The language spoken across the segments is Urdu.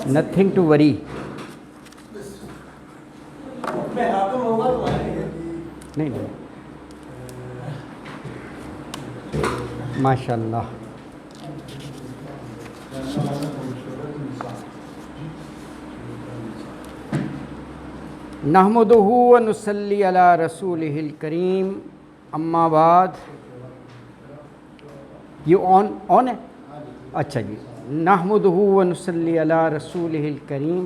Nothing to worry. نہیں نہیں ماشاء اللہ. نحمدہ و نصلی علی رسولہ الکریم. اما بعد. یہ آن ہے؟ اچھا جی. نحمدہ و نصلی علی رسولہ الکریم.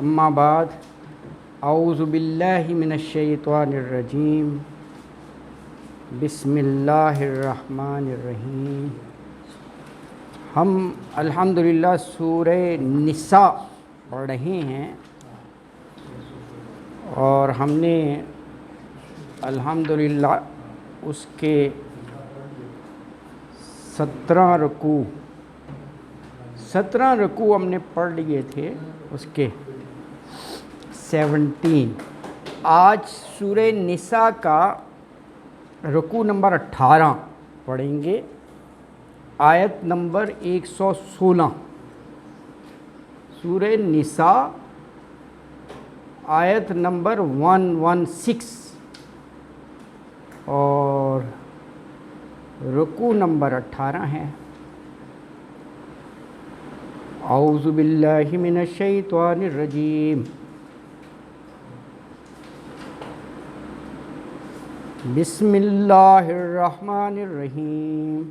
اما بعد. اعوذ باللہ من الشیطان الرجیم. بسم اللہ الرحمن الرحیم. ہم الحمدللہ سورہ نساء پڑھ رہے ہیں اور ہم نے الحمدللہ اس کے 17 رکوع ہم نے پڑھ لیے تھے. اس کے 17. آج سورہ نساء کا رکوع نمبر 18 پڑھیں گے. آیت نمبر 116. سورہ نساء آیت نمبر 116 اور رکوع نمبر 18 ہے. اعوذ باللہ من الشیطان الرجیم. بسم اللہ الرحمن الرحیم.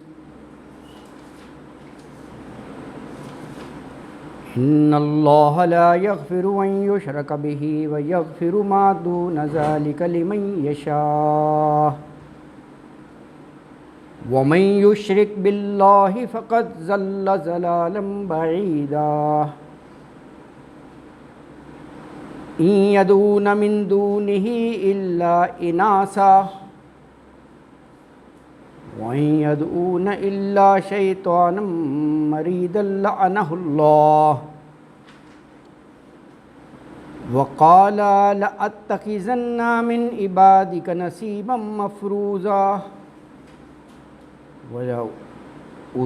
ان اللہ لا یغفر ان یشرک بہ ویغفر ما دون ذلک لمن یشاء ومن یشرک باللہ فقد ضل ضلالا بعیدا. ان یدعون من دونہ الا اناسا وَإِن يَدْعُونَ إِلَّا شَيْطَانًا مَرِيدًا لَعَنَهُ اللَّهُ وَقَالَ لَأَتَّخِذَنَّ مِنْ عِبَادِكَ نَصِيبًا مَفْرُوضًا وَلَأُضِلَّنَّهُمْ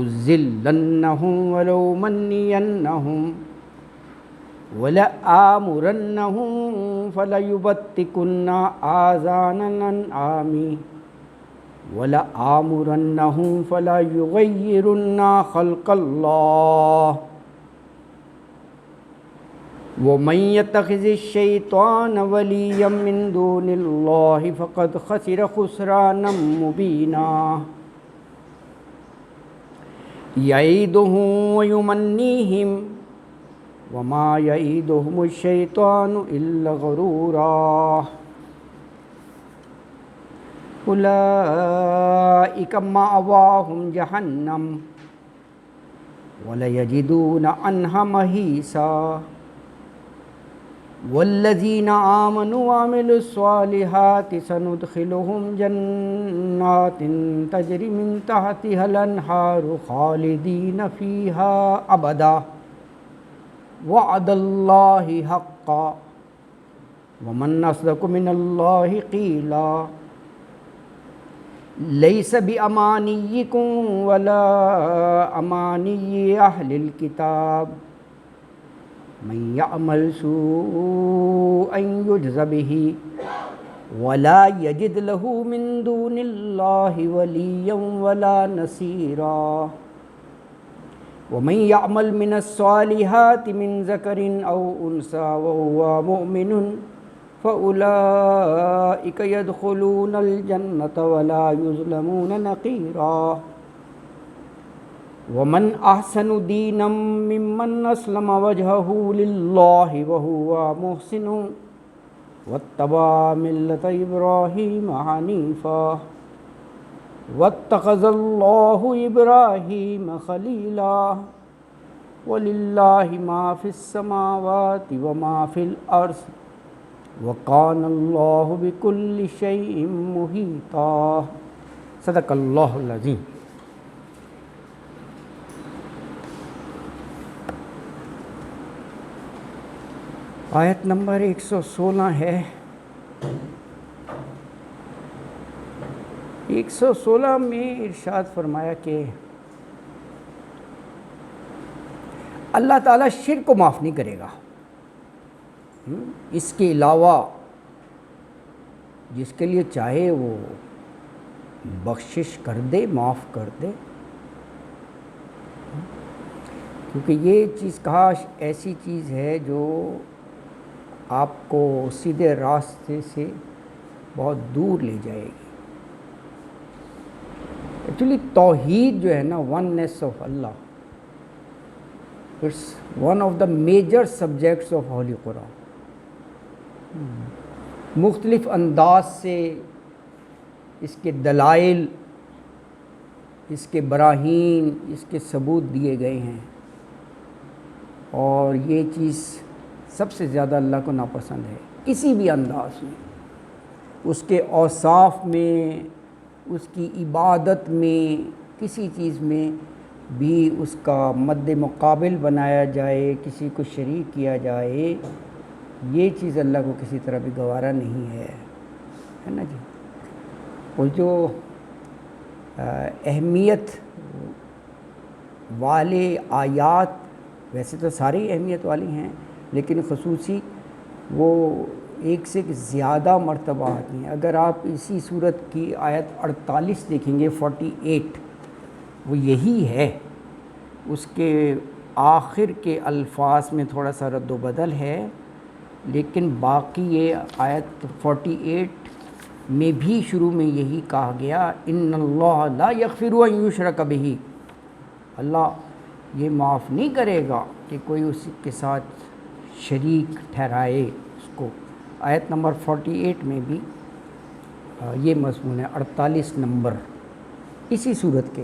وَلَأُمَنِّيَنَّهُمْ وَلَآمُرَنَّهُمْ فَلَيُبَتِّكُنَّ آذَانَ الْأَنْعَامِ وَلَآمُرَنَّهُمْ فَلَيُغَيِّرُنَّ خَلْقَ اللَّهِ وَمَنْ يَتَّخِذِ الشَّيْطَانَ وَلِيًّا مِنْ دُونِ اللَّهِ فَقَدْ خَسِرَ خُسْرَانًا مُبِينًا. يَعِدُهُمْ وَيُمَنِّيهِمْ وَمَا يَعِدُهُمُ الشَّيْطَانُ إِلَّا غُرُورًا. اولئک مأواہم جہنم ولیجدون عنہا محیصا. والذین آمنوا وعملوا الصالحات سندخلهم جنات تجری من تحتها الانہار خالدین فیہا ابدا وعد اللہ حقا ومن اصدق من اللہ قیلا. لیس بامانیکم ولا امانی اہل الکتاب من یعمل سوءا یجز بہ ولا یجد لہ من دون اللہ ولیا ولا نصیرا. ومن یعمل من الصالحات من ذکر او انثی وہو مؤمن فَأُولَئِكَ يَدْخُلُونَ الْجَنَّةَ وَلَا يُظْلَمُونَ نَقِيرًا. وَمَنْ أَحْسَنُ دِينًا مِّمَّنْ أَسْلَمَ وَجْهَهُ لِلَّهِ وَهُوَ مُحْسِنٌ وَاتَّبَعَ مِلَّةَ إِبْرَاهِيمَ حَنِيفًا وَاتَّخَذَ اللَّهُ إِبْرَاهِيمَ خَلِيلًا. وَلِلَّهِ مَا فِي السَّمَاوَاتِ وَمَا فِي الْأَرْضِ وَقَانَ اللَّهُ بِكُلِّ شَيْءٍ مُحِيطًا. صدق اللہ العظیم. آیت نمبر 116 ہے. 116 میں ارشاد فرمایا کہ اللہ تعالیٰ شرک کو معاف نہیں کرے گا، اس کے علاوہ جس کے لیے چاہے وہ بخشش کر دے، معاف کر دے، کیونکہ یہ چیز کاش ایسی چیز ہے جو آپ کو سیدھے راستے سے بہت دور لے جائے گی۔ ایکچولی توحید جو ہے نا، وننیس آف اللہ، it's one of the major subjects of holy قرآن۔ مختلف انداز سے اس کے دلائل، اس کے براہین، اس کے ثبوت دیے گئے ہیں، اور یہ چیز سب سے زیادہ اللہ کو ناپسند ہے کسی بھی انداز میں، اس کے اوصاف میں، اس کی عبادت میں، کسی چیز میں بھی اس کا مد مقابل بنایا جائے، کسی کو شریک کیا جائے، یہ چیز اللہ کو کسی طرح بھی گوارا نہیں ہے نا جی۔ وہ جو اہمیت والے آیات، ویسے تو ساری اہمیت والی ہیں، لیکن خصوصی وہ ایک سے زیادہ مرتبہ آتی ہیں۔ اگر آپ اسی صورت کی آیت 48 دیکھیں گے، 48، وہ یہی ہے، اس کے آخر کے الفاظ میں تھوڑا سا رد و بدل ہے، لیکن باقی یہ آیت 48 میں بھی شروع میں یہی کہا گیا، ان اللہ لا یغفر ان یشرک بہ، اللہ یہ معاف نہیں کرے گا کہ کوئی اس کے ساتھ شریک ٹھہرائے اس کو۔ آیت نمبر 48 میں بھی یہ مضمون ہے، 48 نمبر اسی صورت کے،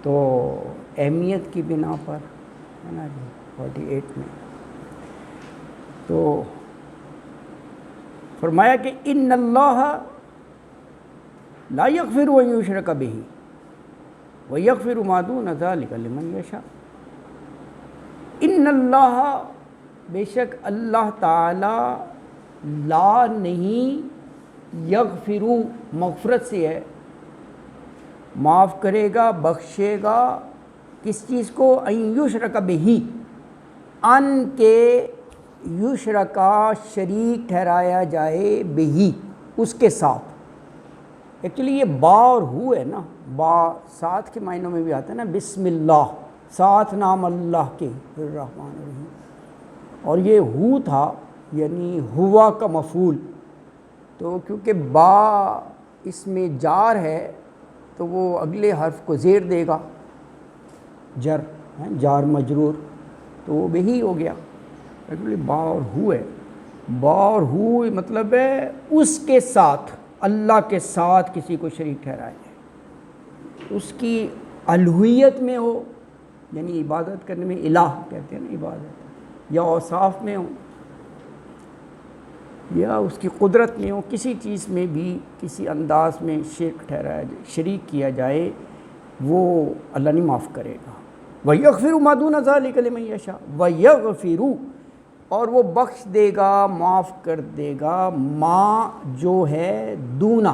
تو اہمیت کی بنا پر ہے نا جی 48 میں تو فرمایا کہ ان اللہ لا یغفر ان یشرک بہ ویغفر ما دون ذلک لمن یشاء۔ ان اللہ، بے شک اللہ تعالی، لا نہیں، یغفر مغفرت سے ہے، معاف کرے گا، بخشے گا، کس چیز کو؟ ان یشرک بہ، ان کے یشرکا شریک ٹھہرایا جائے، بہ اس کے ساتھ۔ ایکچولی یہ با اور ہو ہے نا، با ساتھ کے معنوں میں بھی آتا ہے نا، بسم اللہ، ساتھ نام اللہ کے الرحمن الرحیم، اور یہ ہو تھا یعنی ہوا کا مفعول، تو کیونکہ با اس میں جار ہے تو وہ اگلے حرف کو زیر دے گا، جر جار مجرور، تو وہ بہی ہو گیا۔ ایکچولی با اور ہو ہے، با اور ہو مطلب ہے اس کے ساتھ، اللہ کے ساتھ کسی کو شریک ٹھہرایا جائے، اس کی الوہیت میں ہو، یعنی عبادت کرنے میں الہ کہتے ہیں نا عبادت، یا اوصاف میں ہو، یا اس کی قدرت میں ہو، کسی چیز میں بھی کسی انداز میں شرک ٹھہرایا جائے، شریک کیا جائے، وہ اللہ نہیں معاف کرے گا۔ وَيَغْفِرُ مَا دُونَ ذَلِكَ لِمَن يَشَاءُ، وَيَغْفِرُ، اور وہ بخش دے گا، معاف کر دے گا، ما جو ہے دونا،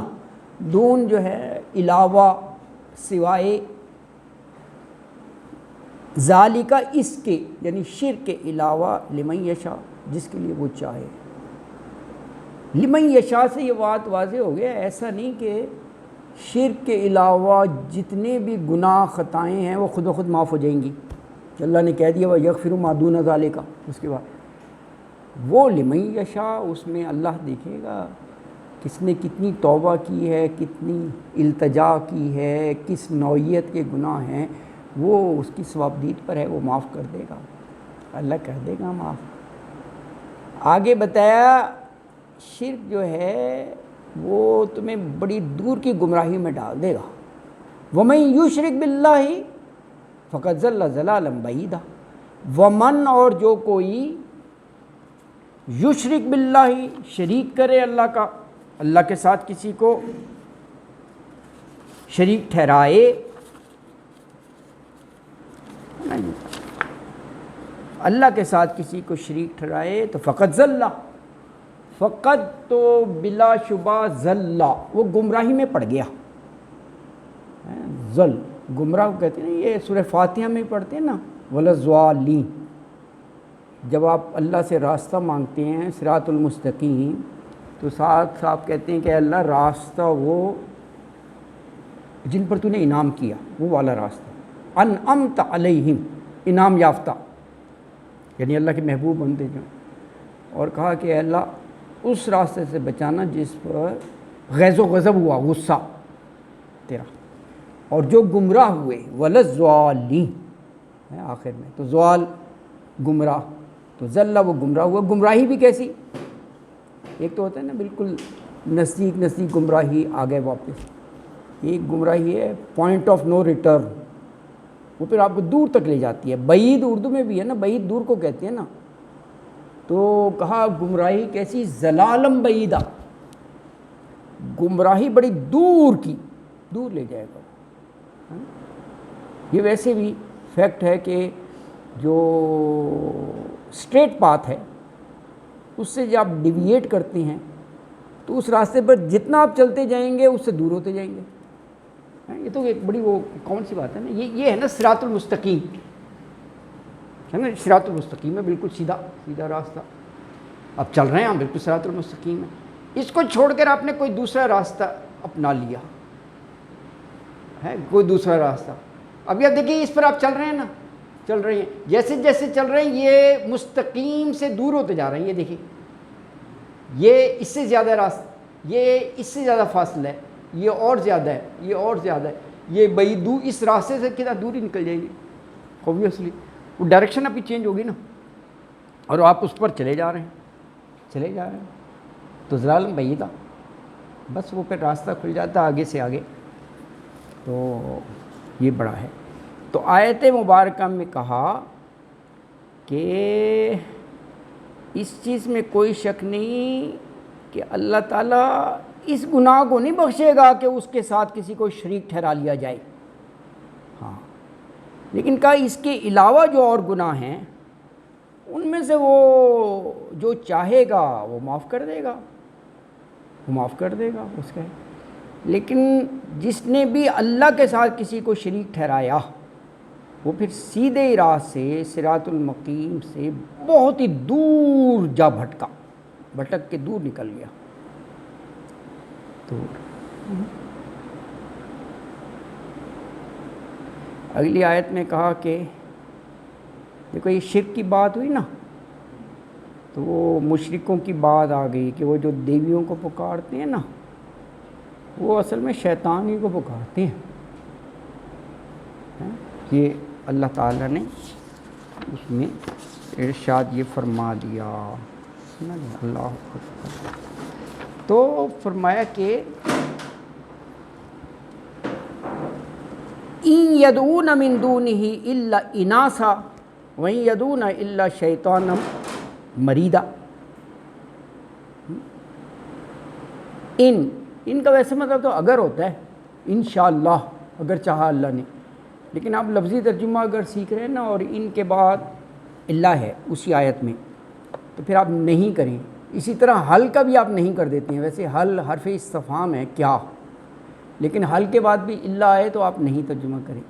دون جو ہے علاوہ، سوائے، ذالکہ اس کے، یعنی شرک کے علاوہ، لمن یشاء جس کے لیے وہ چاہے۔ لمن یشاء سے یہ بات واضح ہو گیا، ایسا نہیں کہ شرک کے علاوہ جتنے بھی گناہ خطائیں ہیں وہ خود بخود معاف ہو جائیں گی، اللہ نے کہہ دیا وَيَغْفِرُ مَا دُونَ ذَلِكَ، اس کے بعد وہ لمن یشاء، اس میں اللہ دیکھے گا کس نے کتنی توبہ کی ہے، کتنی التجا کی ہے، کس نوعیت کے گناہ ہیں، وہ اس کی ثوابدید پر ہے، وہ معاف کر دے گا، اللہ کر دے گا معاف۔ آگے بتایا شرک جو ہے وہ تمہیں بڑی دور کی گمراہی میں ڈال دے گا۔ وَمَن یُشْرِک بِاللَّهِ فَقَدْ ضَلَّ ضَلَالًا بَعِیدًا، ومن، اور جو کوئی، یشرک باللہ، شریک کرے اللہ کا، اللہ کے ساتھ کسی کو شریک ٹھہرائے، اللہ کے ساتھ کسی کو شریک ٹھہرائے تو فقط ضل، فقط تو بلا شبہ ضل، وہ گمراہی میں پڑ گیا۔ ضل گمراہ کہتے ہیں، یہ سورہ فاتحہ میں پڑھتے ہیں نا، وَلَضَّالِّينَ، جب آپ اللہ سے راستہ مانگتے ہیں صراط المستقیم، تو ساتھ آپ کہتے ہیں کہ اللہ راستہ وہ جن پر تو نے انعام کیا، وہ والا راستہ، انعمت علیہم، انعام یافتہ، یعنی اللہ کے محبوب بنتے جو، اور کہا کہ اے اللہ اس راستے سے بچانا جس پر غیظ و غضب ہوا، غصہ تیرا، اور جو گمراہ ہوئے، وَلَضَّالِّينَ ہے آخر میں، تو زوال گمراہ، تو ضلع وہ گمراہ ہوا، گمراہی بھی کیسی، ایک تو ہوتا ہے نا بالکل نزدیک گمراہی آگے واپس، ایک گمراہی ہے پوائنٹ آف نو ریٹرن، وہ پھر آپ کو دور تک لے جاتی ہے، بعید اردو میں بھی ہے نا، بعید دور کو کہتے ہیں نا، تو کہا گمراہی کیسی، ضلالم بعیدہ، گمراہی بڑی دور کی، دور لے جائے گا۔ یہ ویسے بھی فیکٹ ہے کہ جو اسٹریٹ پاتھ ہے اس سے جب آپ ڈیویٹ کرتے ہیں تو اس راستے پر جتنا آپ چلتے جائیں گے اس سے دور ہوتے جائیں گے۔ یہ تو ایک بڑی وہ کون سی بات ہے نا، یہ ہے نا صراط المستقیم، ہے نا، صراط المستقیم ہے بالکل سیدھا راستہ، اب چل رہے ہیں ہم بالکل صراط المستقیم ہے، اس کو چھوڑ کر آپ نے کوئی دوسرا راستہ اپنا لیا ہے، کوئی دوسرا راستہ، ابھی آپ دیکھیے اس پر آپ چل رہے ہیں نا، چل رہے ہیں، جیسے جیسے چل رہے ہیں یہ مستقیم سے دور ہوتے جا رہے ہیں، یہ دیکھیے یہ اس سے زیادہ راستہ، یہ اس سے زیادہ فاصلہ ہے، یہ اور زیادہ ہے، یہ اور زیادہ ہے، یہ بعید دور، اس راستے سے کتنا دور ہی نکل جائے گی اوبویسلی، وہ ڈائریکشن ابھی چینج ہوگی نا، اور آپ اس پر چلے جا رہے ہیں تو ضلالم بعیدہ، بس وہ پھر راستہ کھل جاتا آگے سے آگے، تو یہ بڑا ہے۔ تو آیت مبارکہ میں کہا کہ اس چیز میں کوئی شک نہیں کہ اللہ تعالیٰ اس گناہ کو نہیں بخشے گا کہ اس کے ساتھ کسی کو شریک ٹھہرا لیا جائے، ہاں، لیکن کہا اس کے علاوہ جو اور گناہ ہیں ان میں سے وہ جو چاہے گا وہ معاف کر دے گا، اس کا ہے، لیکن جس نے بھی اللہ کے ساتھ کسی کو شریک ٹھہرایا وہ پھر سیدھے راہ سے صراط المقیم سے بہت ہی دور جا بھٹک کے دور نکل گیا، اگلی آیت میں کہا کہ دیکھو یہ شرک کی بات ہوئی نا، تو وہ مشرکوں کی بات آ گئی کہ وہ جو دیویوں کو پکارتے ہیں نا وہ اصل میں شیطان ہی کو پکارتے ہیں، یہ اللہ تعالیٰ نے اس میں ارشاد یہ فرما دیا، اللہ اکبر، تو فرمایا کہ ان یدعون من دونہ الا اناسا وان یدعون الا شیطانا مریدا، ان کا ویسے مطلب تو اگر ہوتا ہے، انشاءاللہ، اگر چاہا اللہ نے، لیکن آپ لفظی ترجمہ اگر سیکھ رہے ہیں نا اور ان کے بعد اللہ ہے اسی آیت میں، تو پھر آپ نہیں کریں، اسی طرح حل کا بھی آپ نہیں کر دیتے ہیں، ویسے حل حرف استفہام ہے کیا، لیکن حل کے بعد بھی اللہ آئے تو آپ نہیں ترجمہ کریں،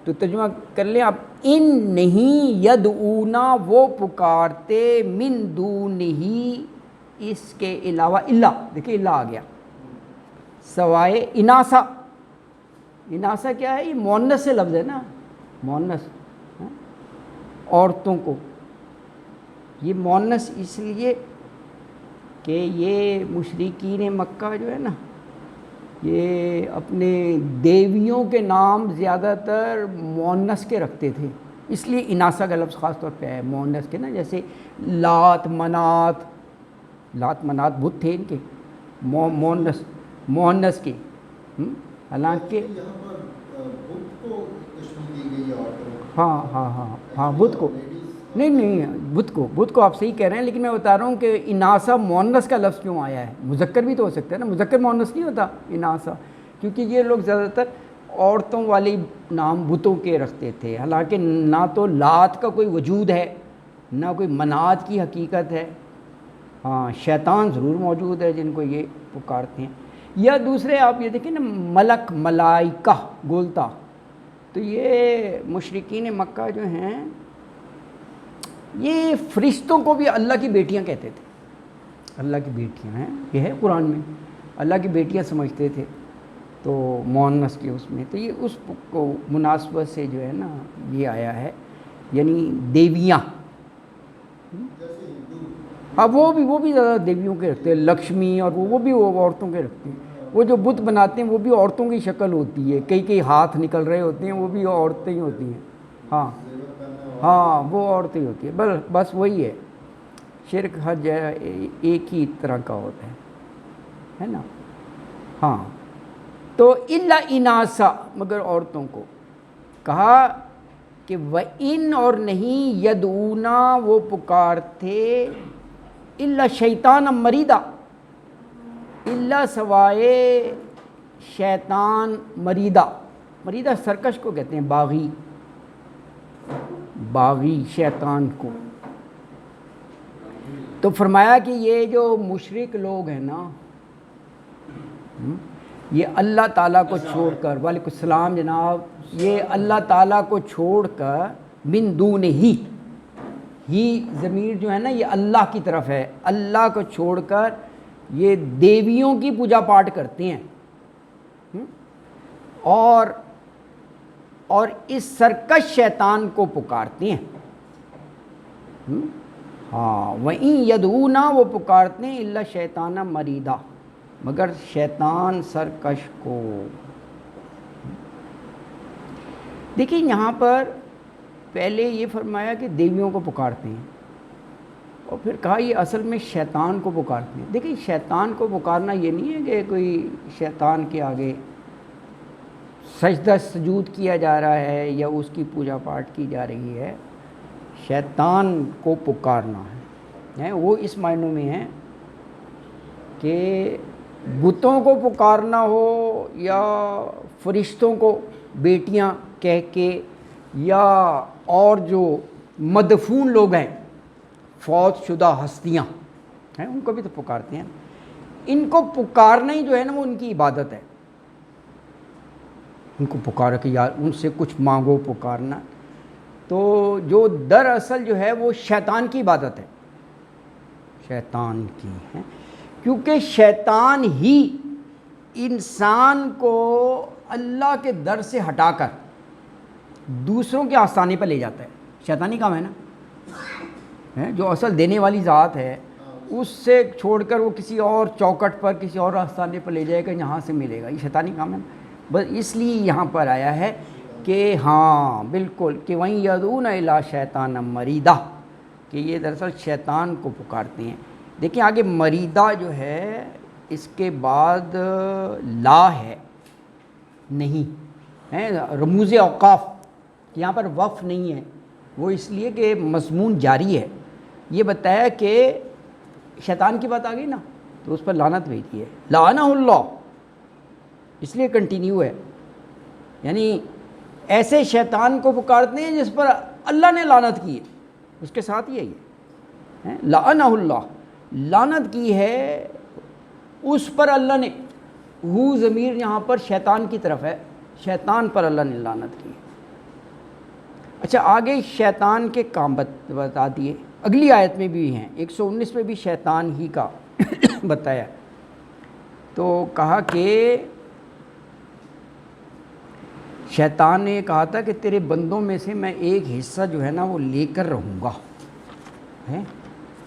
تو ترجمہ کر لیں آپ، ان نہیں یدعونا وہ پکارتے، من دونہی اس کے علاوہ، اللہ دیکھیں اللہ آ گیا، سوائے اناسا، اناسا کیا ہے، یہ مؤنث سے لفظ ہے نا، مؤنث عورتوں کو، یہ مؤنث اس لیے کہ یہ مشرکین مکہ جو ہے نا یہ اپنے دیویوں کے نام زیادہ تر مؤنث کے رکھتے تھے، اس لیے اناسا کا لفظ خاص طور پہ ہے مؤنث کے نا، جیسے لات منات بت تھے ان کے مؤنث کے، حالانکہ ہاں بت کو نہیں بت کو آپ صحیح کہہ رہے ہیں، لیکن میں بتا رہا ہوں کہ اناسا مؤنث کا لفظ کیوں آیا ہے، مذکر بھی تو ہو سکتا ہے نا، مذکر مؤنث نہیں ہوتا اناسا، کیونکہ یہ لوگ زیادہ تر عورتوں والی نام بتوں کے رکھتے تھے، حالانکہ نہ تو لات کا کوئی وجود ہے نہ کوئی منات کی حقیقت ہے، ہاں شیطان ضرور موجود ہے جن کو یہ پکارتے ہیں، یا دوسرے آپ یہ دیکھیں نا ملک ملائکہ گولتا، تو یہ مشرکین مکہ جو ہیں یہ فرشتوں کو بھی اللہ کی بیٹیاں کہتے تھے. اللہ کی بیٹیاں ہیں، یہ ہے قرآن میں، اللہ کی بیٹیاں سمجھتے تھے تو مؤنث کے اس میں. تو یہ اس کو مناسبت سے جو ہے نا یہ آیا ہے، یعنی دیویاں. ہاں وہ بھی زیادہ دیویوں کے رکھتے ہیں، لکشمی اور وہ بھی عورتوں کے رکھتے ہیں. وہ جو بت بناتے ہیں وہ بھی عورتوں کی شکل ہوتی ہے، کئی ہاتھ نکل رہے ہوتے ہیں، وہ بھی عورتیں ہی ہوتی ہیں. ہاں وہ عورتیں ہی ہوتی ہیں. بس وہی ہے، شرک ہر جگہ ایک ہی طرح کا ہوتا ہے نا. ہاں تو الا اناسا، مگر عورتوں کو کہا کہ وَإِن، اور نہیں، یدعونا، وہ پکارتے، الا شیطان مریدا، الا سوائے شیطان مریدا. مریدا سرکش کو کہتے ہیں، باغی شیطان کو. تو فرمایا کہ یہ جو مشرک لوگ ہیں نا، یہ اللہ تعالیٰ کو چھوڑ کر، وعلیکم السلام جناب، یہ اللہ تعالیٰ کو چھوڑ کر، من دون ہی ضمیر جو ہے نا یہ اللہ کی طرف ہے، اللہ کو چھوڑ کر یہ دیویوں کی پوجا پاٹ کرتے ہیں اور اس سرکش شیطان کو پکارتے ہیں. ہاں وَإِن يَدْعُونَا، وہ پکارتے ہیں، الا شیطان مریدا، مگر شیطان سرکش کو. دیکھیں یہاں پر پہلے یہ فرمایا کہ دیویوں کو پکارتے ہیں، اور پھر کہا یہ اصل میں شیطان کو پکارتے ہیں. دیکھیں شیطان کو پکارنا یہ نہیں ہے کہ کوئی شیطان کے آگے سجدہ سجود کیا جا رہا ہے یا اس کی پوجا پاٹ کی جا رہی ہے. شیطان کو پکارنا ہے وہ اس معنوں میں ہے کہ بتوں کو پکارنا ہو یا فرشتوں کو بیٹیاں کہہ کے، یا اور جو مدفون لوگ ہیں، فوت شدہ ہستیاں ہیں، ان کو بھی تو پکارتے ہیں. ان کو پکارنا ہی جو ہے نا وہ ان کی عبادت ہے. ان کو پکارا کہ یار ان سے کچھ مانگو، پکارنا. تو جو دراصل جو ہے وہ شیطان کی عبادت ہے، شیطان کی ہے، کیونکہ شیطان ہی انسان کو اللہ کے در سے ہٹا کر دوسروں کے آستانے پر لے جاتا ہے. شیطانی کام ہے نا، جو اصل دینے والی ذات ہے اس سے چھوڑ کر وہ کسی اور چوکٹ پر، کسی اور آستانے پر لے جائے گا، یہاں سے ملے گا. یہ شیطانی کام ہے. بس اس لیے یہاں پر آیا ہے کہ ہاں بالکل کہ وَإِن يَدْعُونَ إِلَىٰ شَيْطَانًا مَرِيدًا، کہ یہ دراصل شیطان کو پکارتے ہیں. دیکھیں آگے مریدہ جو ہے اس کے بعد لا ہے، نہیں ہے، رموز اوقاف، یہاں پر وقف نہیں ہے. وہ اس لیے کہ مضمون جاری ہے. یہ بتایا کہ شیطان کی بات آ گئی نا تو اس پر لعنت بھیجی ہے، لعنہ اللہ، اس لیے کنٹینیو ہے. یعنی ایسے شیطان کو پکارتے ہیں جس پر اللہ نے لعنت کی ہے، اس کے ساتھ ہی ہے یہ لعنہ اللہ، لعنت کی ہے اس پر اللہ نے. ہو ضمیر یہاں پر شیطان کی طرف ہے، شیطان پر اللہ نے لعنت کی ہے. اچھا آگے شیطان کے کام بتا دیے، اگلی آیت میں بھی ہیں، 119 میں بھی شیطان ہی کا بتایا. تو کہا کہ شیطان نے کہا تھا کہ تیرے بندوں میں سے میں ایک حصہ جو ہے نا وہ لے کر رہوں گا.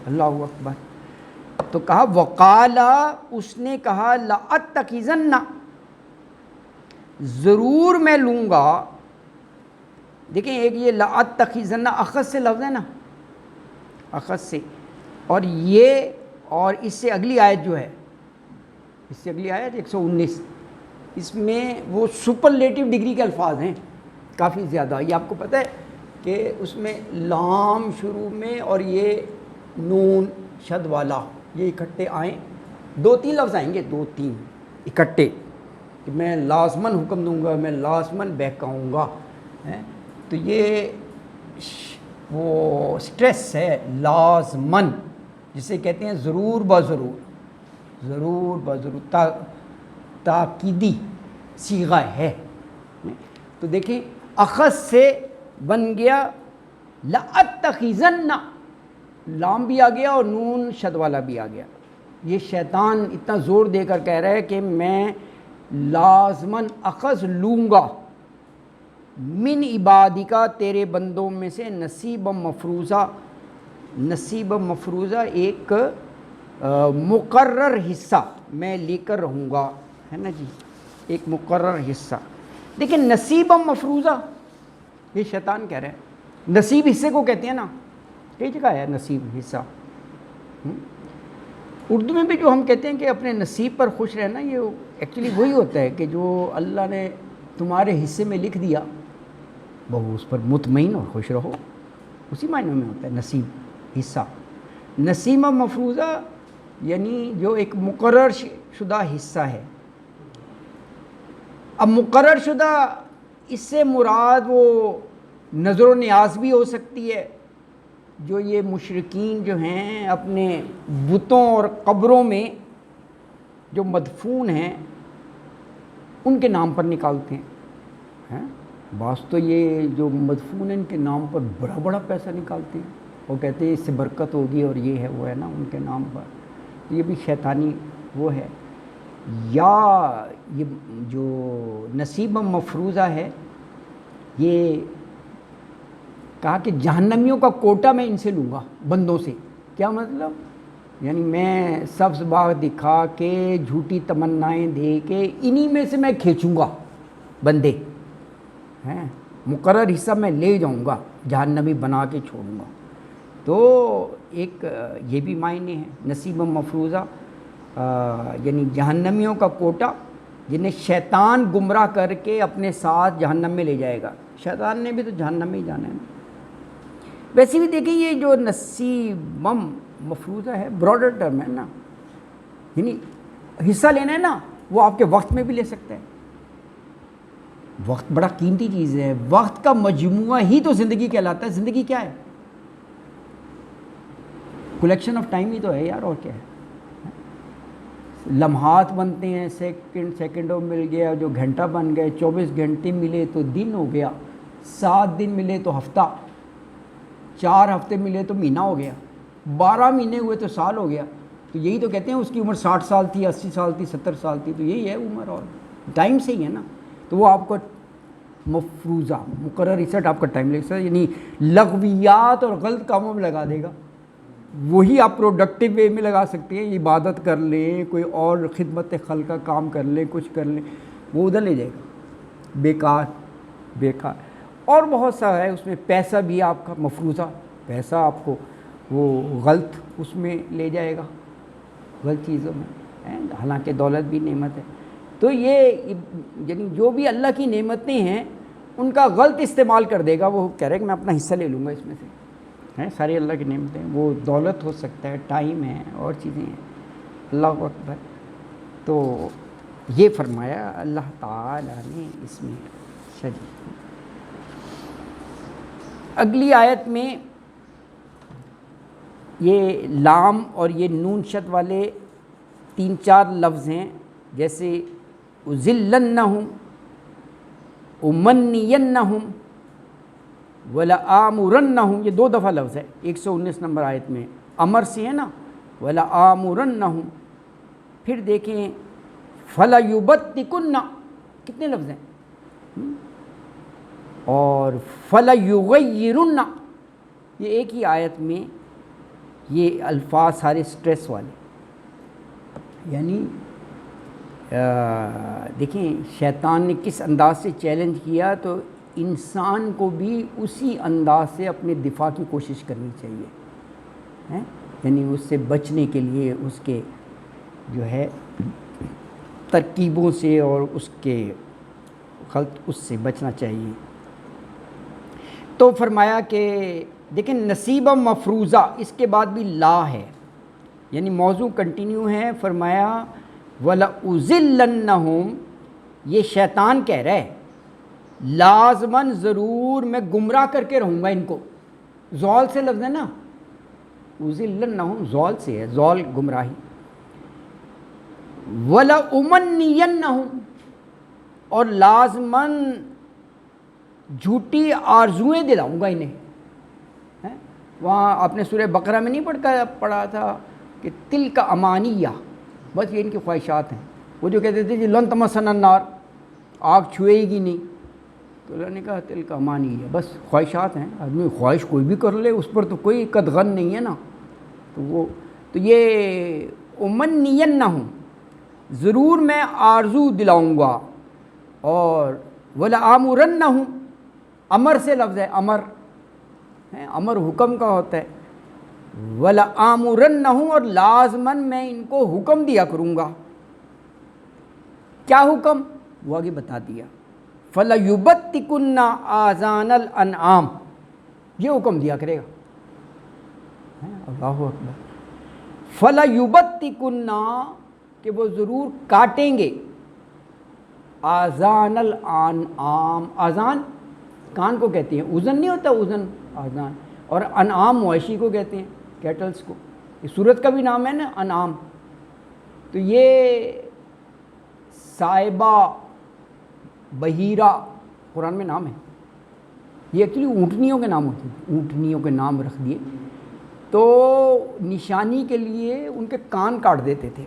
اللہ اکبر. تو کہا وقالا، اس نے کہا لَأَتَّخِذَنَّ، ضرور میں لوں گا. دیکھیں ایک یہ لَأَتَّخِذَنَّ اخذ سے لفظ ہے نا، اخذ سے، اور یہ اور اس سے اگلی آیت جو ہے، اس سے اگلی آیت 119، اس میں وہ سپرلیٹو ڈگری کے الفاظ ہیں کافی زیادہ. یہ آپ کو پتہ ہے کہ اس میں لام شروع میں اور یہ نون شد والا یہ اکٹھے آئیں، 2-3 لفظ آئیں گے، 2-3 اکٹھے، کہ میں لازماً حکم دوں گا، میں لازماً بہکاؤں گا. تو یہ وہ سٹریس ہے، لازماً، جسے کہتے ہیں ضرور بضرور، ضرور بضرور، تاکیدی صیغہ ہے. تو دیکھیں اخذ سے بن گیا لَأَتَّخِذَنَّ، لام بھی آ گیا اور نون شد والا بھی آ گیا. یہ شیطان اتنا زور دے کر کہہ رہا ہے کہ میں لازماً اخذ لوں گا من عبادکا، تیرے بندوں میں سے نصیب مفروضہ. نصیب مفروضہ ایک مقرر حصہ میں لے کر رہوں گا، ہے نا جی، ایک مقرر حصہ. لیکن نصیب مفروضہ یہ شیطان کہہ رہا ہے. نصیب حصے کو کہتے ہیں نا، کئی جگہ ہے نصیب حصہ. اردو میں بھی جو ہم کہتے ہیں کہ اپنے نصیب پر خوش رہنا، یہ ایکچولی وہی ہوتا ہے کہ جو اللہ نے تمہارے حصے میں لکھ دیا وہ اس پر مطمئن اور خوش رہو، اسی معنی میں ہوتا ہے نصیب حصہ. نصیب مفروضہ یعنی جو ایک مقرر شدہ حصہ ہے. اب مقرر شدہ اس سے مراد وہ نظر و نیاز بھی ہو سکتی ہے جو یہ مشرکین جو ہیں اپنے بتوں اور قبروں میں جو مدفون ہیں ان کے نام پر نکالتے ہیں. بعض تو یہ جو مدفون ہیں ان کے نام پر بڑا بڑا پیسہ نکالتے ہیں اور کہتے ہیں اس سے برکت ہوگی اور یہ ہے وہ ہے نا ان کے نام پر. یہ بھی شیطانی وہ ہے. یا یہ جو نصیب مفروضہ ہے یہ کہا کہ جہنمیوں کا کوٹا میں ان سے لوں گا بندوں سے. کیا مطلب؟ یعنی میں سبز باغ دکھا کے جھوٹی تمنائیں دے کے انہی میں سے میں کھینچوں گا بندے ہیں، مقرر حصہ میں لے جاؤں گا، جہنمی بنا کے چھوڑوں گا. تو ایک یہ بھی معنی ہے نصیب مفروضہ، یعنی جہنمیوں کا کوٹا جنہیں شیطان گمراہ کر کے اپنے ساتھ جہنم میں لے جائے گا. شیطان نے بھی تو جہنم میں ہی جانا ہے. ویسے بھی دیکھیں یہ جو نصیب مفروضہ ہے براڈر ٹرم ہے نا، یعنی حصہ لینا ہے نا وہ آپ کے وقت میں بھی لے سکتا ہے. وقت بڑا قیمتی چیز ہے، وقت کا مجموعہ ہی تو زندگی کہلاتا ہے. زندگی کیا ہے؟ کلیکشن آف ٹائم ہی تو ہے یار، اور کیا ہے. لمحات بنتے ہیں، سیکنڈوں مل گیا، جو گھنٹہ بن گئے، 24 گھنٹے ملے تو دن ہو گیا، 7 دن ملے تو ہفتہ، 4 ہفتے ملے تو مہینہ ہو گیا، 12 مہینے ہوئے تو سال ہو گیا. تو یہی تو کہتے ہیں اس کی عمر 60 سال تھی، 80 سال تھی، 70 سال تھی. تو یہی ہے عمر، اور ٹائم سے ہی ہے نا. تو وہ آپ کو مفروضہ مقرر ریسٹ آپ کا ٹائم لے سکتا ہے، یعنی لغویات اور غلط کاموں میں لگا دے گا. وہی آپ پروڈکٹیو وے میں لگا سکتے ہیں، عبادت کر لیں، کوئی اور خدمت خلق کا کام کر لیں، کچھ کر لیں، وہ ادھر لے جائے گا بیکار. اور بہت سا ہے اس میں. پیسہ بھی آپ کا مفروضہ، پیسہ آپ کو وہ غلط اس میں لے جائے گا، غلط چیزوں میں، حالانکہ دولت بھی نعمت ہے. تو یہ یعنی جو بھی اللہ کی نعمتیں ہیں ان کا غلط استعمال کر دے گا. وہ کہہ رہے کہ میں اپنا حصہ لے لوں گا اس میں سے، ہیں ساری اللہ کی نعمتیں. وہ دولت ہو سکتا ہے، ٹائم ہے، اور چیزیں ہیں. اللہ اکبر. تو یہ فرمایا اللہ تعالیٰ نے اس میں. اگلی آیت میں یہ لام اور یہ نون شد والے 3-4 لفظ ہیں، جیسے اُذِلَّنَّهُمْ، اُمَنِّيَنَّهُمْ، وَلَآمُرَنَّهُمْ. یہ 2 دفعہ لفظ ہے 119 نمبر آیت میں. امر سے ہے نا، وَلَآمُرَنَّهُمْ. پھر دیکھیں فَلَيُبَتِّكُنَّ، کتنے لفظ ہیں. اور فَلَيُغَيِّرُنَّ، یہ ایک ہی آیت میں یہ الفاظ سارے سٹریس والے. یعنی دیکھیں جشیطان نے کس انداز سے چیلنج کیا، تو انسان کو بھی اسی انداز سے اپنے دفاع کی کوشش کرنی چاہیے. یعنی اس سے بچنے کے لیے اس کے جو ہے ترکیبوں سے اور اس کے غلط اس سے بچنا چاہیے. تو فرمایا کہ دیکھیں نصیب مفروضہ، اس کے بعد بھی لا ہے، یعنی موضوع کنٹینیو ہے. فرمایا وَلَأُذِلَّنَّهُمْ، یہ شیطان کہہ رہا ہے لازماً ضرور میں گمراہ کر کے رہوں گا ان کو. زول سے لفظ ہے نا، اُذِلَّنَّهُمْ زول سے ہے، زول گمراہی. وَلَأُمَنِّيَنَّهُمْ، اور لازماً جھوٹی آرزوئیں دلاؤں گا انہیں. وہاں آپ نے سورہ بقرہ میں نہیں پڑھا تھا کہ تل کا امانیہ، بس یہ ان کی خواہشات ہیں. وہ جو کہتے تھے جی لن تمسنا النار، آگ چھوئے گی نہیں، تو اللہ نے کہا تل کا امانیہ، بس خواہشات ہیں. آدمی خواہش کوئی بھی کر لے، اس پر تو کوئی قدغن نہیں ہے نا. تو یہ امنینہم، ضرور میں آرزو دلاؤں گا. اور ولآمرنہم، امر سے لفظ ہے، امر حکم کا ہوتا ہے. ولآمرنہم، اور لازماً میں ان کو حکم دیا کروں گا. کیا حکم؟ وہ آگے بتا دیا. فَلَيُبَتِّكُنَّ آذَانَ الْأَنْعَامِ، یہ حکم دیا کرے گا. اللہ اکبر. فَلَيُبَتِّكُنَّ، کہ وہ ضرور کاٹیں گے. آذان الانعام، آذان کان کو کہتے ہیں، اذن نہیں ہوتا اذن، آذان. اور انعام مویشی کو کہتے ہیں، کیٹلز کو. یہ سورت کا بھی نام ہے نا انعام. تو یہ صائبہ، بحیرہ قرآن میں نام ہے. یہ ایکچولی اونٹنیوں کے نام ہوتے ہیں، اونٹنیوں کے نام رکھ دیے. تو نشانی کے لیے ان کے کان کاٹ دیتے تھے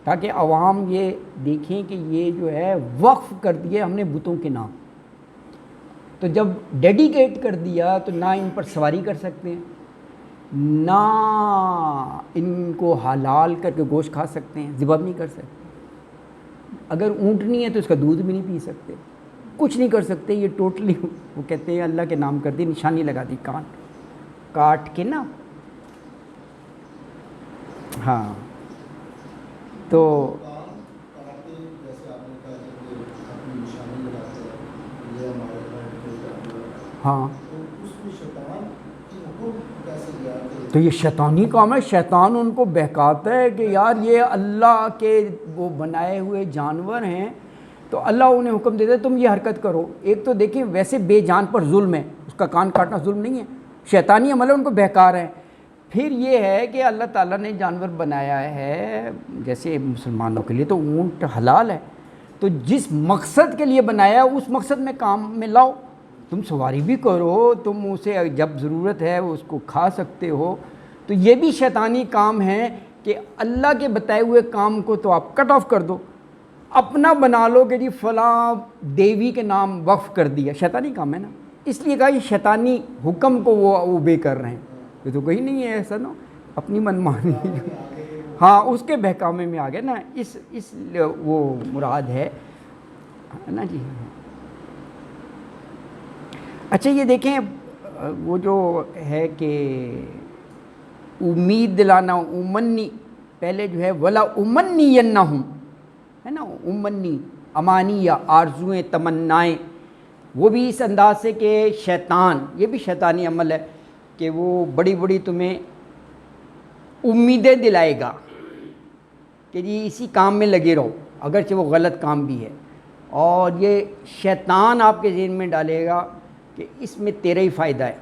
تاکہ عوام یہ دیکھیں کہ یہ جو ہے وقف کر دیے ہم نے بتوں کے نام. تو جب ڈیڈیکیٹ کر دیا تو نہ ان پر سواری کر سکتے ہیں، نہ ان کو حلال کر کے گوشت کھا سکتے ہیں، ذبح نہیں کر سکتے. اگر اونٹنی ہے تو اس کا دودھ بھی نہیں پی سکتے، کچھ نہیں کر سکتے. یہ ٹوٹلی وہ کہتے ہیں اللہ کے نام کر دی، نشانی لگا دی کان کاٹ کے نا. ہاں تو ہاں تو یہ شیطانی کام ہے. شیطان ان کو بہکاتا ہے کہ یار یہ اللہ کے وہ بنائے ہوئے جانور ہیں، تو اللہ انہیں حکم دیتا ہے تم یہ حرکت کرو. ایک تو دیکھیں ویسے بے جان پر ظلم ہے، اس کا کان کاٹنا ظلم نہیں ہے، شیطانی عمل ہے، ان کو بہکا رہے ہیں. پھر یہ ہے کہ اللہ تعالیٰ نے جانور بنایا ہے، جیسے مسلمانوں کے لیے تو اونٹ حلال ہے، تو جس مقصد کے لیے بنایا ہے اس مقصد میں کام میں لاؤ. تم سواری بھی کرو، تم اسے جب ضرورت ہے اس کو کھا سکتے ہو. تو یہ بھی شیطانی کام ہے کہ اللہ کے بتائے ہوئے کام کو تو آپ کٹ آف کر دو، اپنا بنا لو کہ جی فلاں دیوی کے نام وقف کر دیا. شیطانی کام ہے نا. اس لیے کہا یہ شیطانی حکم کو وہ اوبے کر رہے ہیں. یہ تو کہیں نہیں ہے ایسا نا، اپنی من مانی. ہاں اس کے بہکامے میں آ گئے نا، اس وہ مراد ہے نا جی. اچھا یہ دیکھیں وہ جو ہے کہ امید دلانا، امنی پہلے جو ہے ولا امنینہم ہے نا، امنی امانی یا آرزویں تمنائیں، وہ بھی اس انداز سے کہ شیطان، یہ بھی شیطانی عمل ہے کہ وہ بڑی بڑی تمہیں امیدیں دلائے گا کہ جی اسی کام میں لگے رہو، اگرچہ وہ غلط کام بھی ہے. اور یہ شیطان آپ کے ذہن میں ڈالے گا کہ اس میں تیرا ہی فائدہ ہے،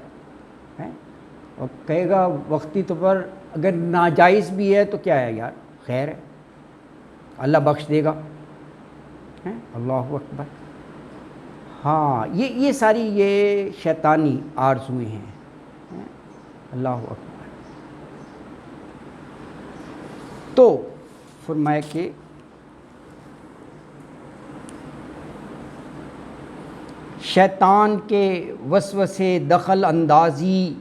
اور کہے گا وقتی طور پر اگر ناجائز بھی ہے تو کیا ہے یار، خیر ہے، اللہ بخش دے گا. اللہ اکبر. ہاں یہ ساری یہ شیطانی آرزویں ہیں. اللہ اکبر. تو فرمایا کہ شیطان کے وسوسے، دخل اندازی،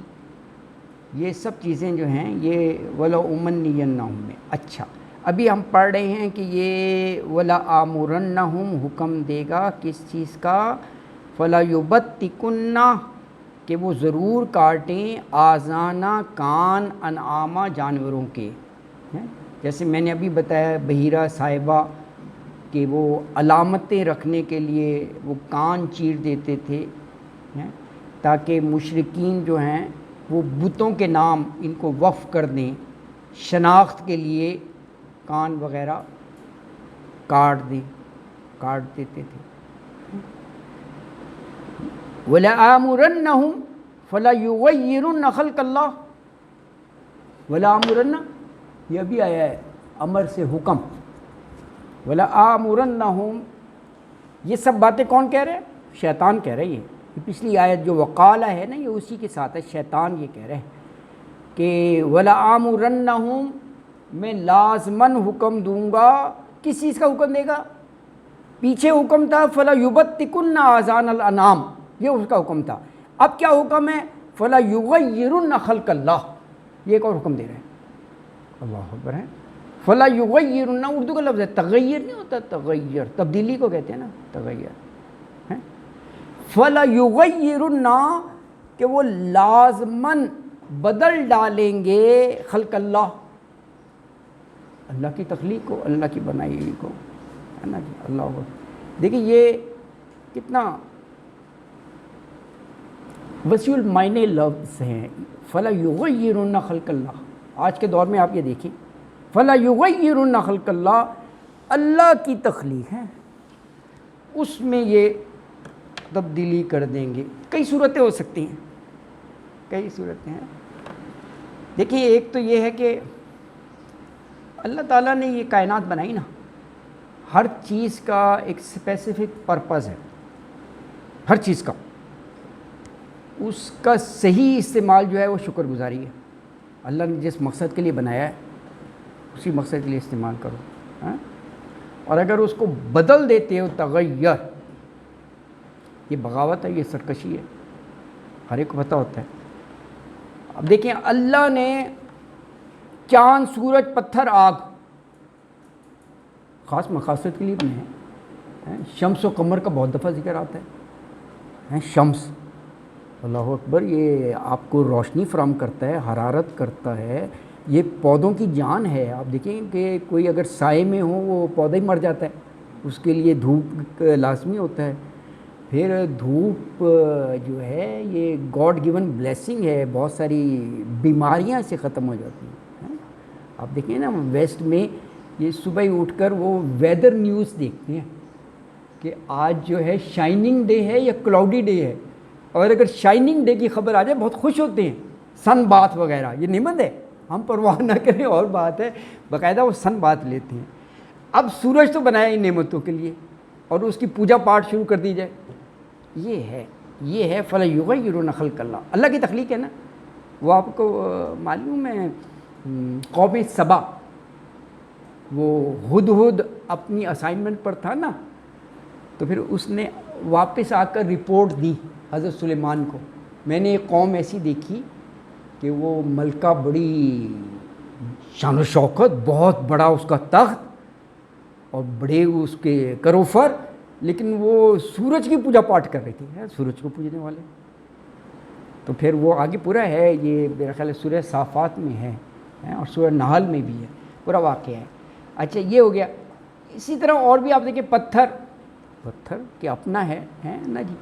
یہ سب چیزیں جو ہیں یہ ولا امنینہم میں. اچھا ابھی ہم پڑھ رہے ہیں کہ یہ ولا آمرنہم حکم دے گا کس چیز کا؟ فلا یبتکن، کہ وہ ضرور کاٹیں آذانہ کان انعامہ جانوروں کے. جیسے میں نے ابھی بتایا بحیرہ صاحبہ کہ وہ علامتیں رکھنے کے لیے وہ کان چیر دیتے تھے تاکہ مشرکین جو ہیں وہ بتوں کے نام ان کو وقف کر دیں، شناخت کے لیے کان وغیرہ کاٹ دیتے تھے. وَلَآمُرَنَّهُمْ فَلَيُغَيِّرُنَّ خَلْقَ اللَّهِ. وَلَآمُرَنَّ یہ بھی آیا ہے امر سے حکم. وَلَآمُرَنَّهُمْ، یہ سب باتیں کون کہہ رہے ہیں؟ شیطان کہہ رہے ہیں یہ پچھلی آیت جو وقالہ ہے نا یہ اسی کے ساتھ ہے. شیطان یہ کہہ رہے ہیں کہ وَلَآمُرَنَّهُمْ میں لازماً حکم دوں گا. کس چیز کا حکم دے گا؟ پیچھے حکم تھا فَلَيُبَتِّكُنَّ آذَانَ الْأَنْعَامِ یہ اس کا حکم تھا. اب کیا حکم ہے؟ فَلَيُغَيِّرُنَّ خَلْقَ اللَّهِ یہ ایک اور حکم دے رہے ہیں. اللہ اکبر ہے. فَلَيُغَيِّرُنَّ اردو کا لفظ ہے, تغیر نہیں ہوتا, تغیر تبدیلی کو کہتے ہیں نا, تغیر. فَلَيُغَيِّرُنَّ کہ وہ لازماً بدل ڈالیں گے خلق اللہ, اللہ کی تخلیق کو, اللہ کی بنائی ہوئی کو, ہے نا جی. اللہ اکبر. دیکھیں یہ کتنا وسیع المعنی لفظ ہیں. فَلَيُغَيِّرُنَّ خَلْقَ اللَّهِ آج کے دور میں آپ یہ دیکھیں, فَلَيُغَيِّرُنَّ خَلْقَ اللَّهِ اللہ کی تخلیق ہے, اس میں یہ تبدیلی کر دیں گے. کئی صورتیں ہو سکتی ہیں, کئی صورتیں ہیں. دیکھیے ایک تو یہ ہے کہ اللہ تعالیٰ نے یہ کائنات بنائی نا, ہر چیز کا ایک اسپیسیفک پرپز ہے, ہر چیز کا. اس کا صحیح استعمال جو ہے وہ شکر گزاری ہے. اللہ نے جس مقصد کے لیے بنایا ہے اسی مقصد کے لیے استعمال کرو. ہاں, اور اگر اس کو بدل دیتے ہو تغیر, یہ بغاوت ہے, یہ سرکشی ہے, ہر ایک کو پتہ ہوتا ہے. اب دیکھیں اللہ نے چاند, سورج, پتھر, آگ خاص مقاصد کے لیے بنائے ہیں. شمس و قمر کا بہت دفعہ ذکر آتا ہے. شمس, اللہ اکبر, یہ آپ کو روشنی فراہم کرتا ہے, حرارت کرتا ہے, یہ پودوں کی جان ہے. آپ دیکھیں کہ کوئی اگر سائے میں ہو وہ پودا ہی مر جاتا ہے, اس کے لیے دھوپ لازمی ہوتا ہے. پھر دھوپ جو ہے یہ گاڈ گیون بلیسنگ ہے, بہت ساری بیماریاں سے ختم ہو جاتی ہیں. آپ دیکھیں نا ویسٹ میں یہ صبح ہی اٹھ کر وہ ویدر نیوز دیکھتے ہیں کہ آج جو ہے شائننگ ڈے ہے یا کلاؤڈی ڈے ہے, اور اگر شائننگ ڈے کی خبر آ جائے بہت خوش ہوتے ہیں. سن بات وغیرہ یہ نعمت ہے, ہم پرواہ نہ کریں اور بات ہے, باقاعدہ وہ سن بات لیتے ہیں. اب سورج تو بنایا ان نعمتوں کے لیے اور اس کی پوجا پاٹ شروع کر دی جائے, یہ ہے فَلَيُغَيِّرُنَّ خَلْقَ اللَّهِ. اللہ کی تخلیق ہے نا. وہ آپ کو معلوم ہے قوم سبا, وہ ہدہد اپنی اسائنمنٹ پر تھا نا, تو پھر اس نے واپس آ کر رپورٹ دی حضرت سلیمان کو. میں نے ایک قوم ایسی دیکھی کہ وہ ملکہ, بڑی شان و شوکت, بہت بڑا اس کا تخت اور بڑے اس کے کروفر, لیکن وہ سورج کی پوجا پاٹ کر رہی تھی, سورج کو پوجنے والے. تو پھر وہ آگے پورا ہے, یہ میرا خیال ہے سورہ صافات میں ہے اور سورہ نحل میں بھی ہے, پورا واقعہ ہے. اچھا یہ ہو گیا. اسی طرح اور بھی آپ دیکھیں پتھر کہ اپنا ہے نا جی.